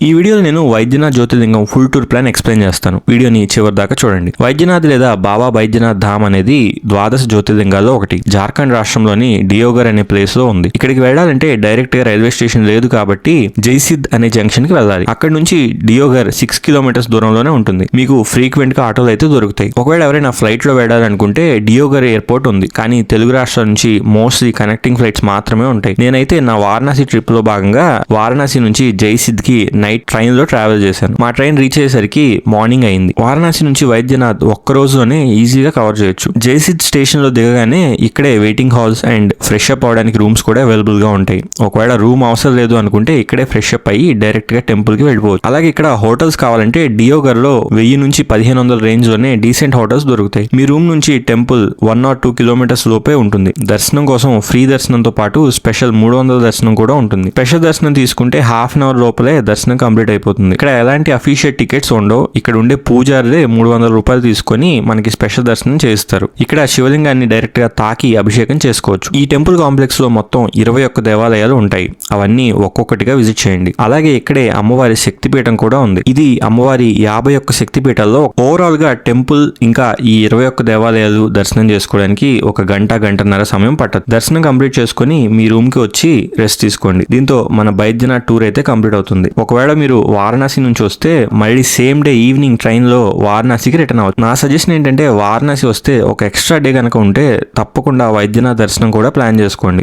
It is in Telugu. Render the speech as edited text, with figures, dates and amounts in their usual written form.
ఈ వీడియోలో నేను వైద్యనాథ్ జ్యోతిర్లింగం ఫుల్ టూర్ ప్లాన్ ఎక్స్ప్లెయిన్ చేస్తాను. వీడియోని చివరి దాకా చూడండి. వైద్యనాథ్ లేదా బాబా వైద్యనాథ్ ధామ్ అనేది ద్వాదశ జ్యోతిర్లింగాల్లో ఒకటి. జార్ఖండ్ రాష్ట్రంలోని డియోగర్ అనే ప్లేస్ లో ఉంది. ఇక్కడికి వెళ్ళాలంటే డైరెక్ట్ గా రైల్వే స్టేషన్ లేదు కాబట్టి జైసిద్ అనే జంక్షన్ కి వెళ్ళాలి. అక్కడ నుంచి డియోగర్ 6 కిలోమీటర్స్ దూరంలోనే ఉంటుంది. మీకు ఫ్రీక్వెంట్ గా ఆటోలు అయితే దొరుకుతాయి. ఒకవేళ ఎవరైనా ఫ్లైట్ లో వెళ్ళాలనుకుంటే డియోగర్ ఎయిర్పోర్ట్ ఉంది, కానీ తెలుగు రాష్ట్రాల నుంచి మోస్ట్లీ కనెక్టింగ్ ఫ్లైట్స్ మాత్రమే ఉంటాయి. నేనైతే నా వారణాసి ట్రిప్ లో భాగంగా వారణాసి నుంచి జైసిద్ కి నైట్ ట్రైన్ లో ట్రావెల్ చేశాను. మా ట్రైన్ రీచ్ అయ్యేసరికి మార్నింగ్ అయింది. వారణాసి నుంచి వైద్యనాథ్ ఒక్క రోజులోనే ఈజీగా కవర్ చేయొచ్చు. జైసిద్ స్టేషన్ లో దిగగానే ఇక్కడే waiting halls and fresh up అవడానికి రూమ్స్ కూడా అవైలబుల్ గా ఉంటాయి. ఒకవేళ రూమ్ అవసరం లేదు అనుకుంటే ఇక్కడే ఫ్రెష్ అప్ అయ్యి డైరెక్ట్ గా టెంపుల్ కి వెళ్ళిపోవచ్చు. అలాగే ఇక్కడ హోటల్స్ కావాలంటే డియోగర్ లో 1000 నుంచి 1500 రేంజ్ లోనే డీసెంట్ హోటల్స్ దొరుకుతాయి. మీ రూమ్ నుంచి టెంపుల్ 1 or 2 కిలోమీటర్స్ లోపే ఉంటుంది. దర్శనం కోసం ఫ్రీ దర్శనంతో పాటు స్పెషల్ 300 దర్శనం కూడా ఉంటుంది. స్పెషల్ దర్శనం తీసుకుంటే హాఫ్ అన్ అవర్ లోపలే దర్శనం కంప్లీట్ అయిపోతుంది. ఇక్కడ ఎలాంటి అఫీషియల్ టికెట్స్ ఉండవు. ఇక్కడ ఉండే పూజారిదే 300 రూపాయలు తీసుకొని మనకి స్పెషల్ దర్శనం చేస్తారు. ఇక్కడ శివలింగాన్ని డైరెక్ట్ గా తాకి అభిషేకం చేసుకోవచ్చు. ఈ టెంపుల్ కాంప్లెక్స్ లో మొత్తం 21 దేవాలయాలు ఉంటాయి. అవన్నీ ఒక్కొక్కటిగా విజిట్ చేయండి. అలాగే ఇక్కడే అమ్మవారి శక్తిపీఠం కూడా ఉంది. ఇది అమ్మవారి 51 శక్తిపీఠాల్లో ఓవరాల్ గా టెంపుల్ ఇంకా ఈ 21 దేవాలయాలు దర్శనం చేసుకోవడానికి ఒక గంటన్నర సమయం పట్టదు. దర్శనం కంప్లీట్ చేసుకుని మీ రూమ్ కి వచ్చి రెస్ట్ తీసుకోండి. దీంతో మన బైద్యనాథ్ టూర్ అయితే కంప్లీట్ అవుతుంది. ఒకవేళ మీరు వారణాసి నుంచి వస్తే మళ్ళీ సేమ్ డే ఈవినింగ్ ట్రైన్ లో వారణాసికి రిటర్న్ అవ్వచ్చు. నా సజెషన్ ఏంటంటే వారణాసి వస్తే ఒక ఎక్స్ట్రా డే కనుక ఉంటే తప్పకుండా వైద్యనాథ్ దర్శనం కూడా ప్లాన్ చేసుకోండి.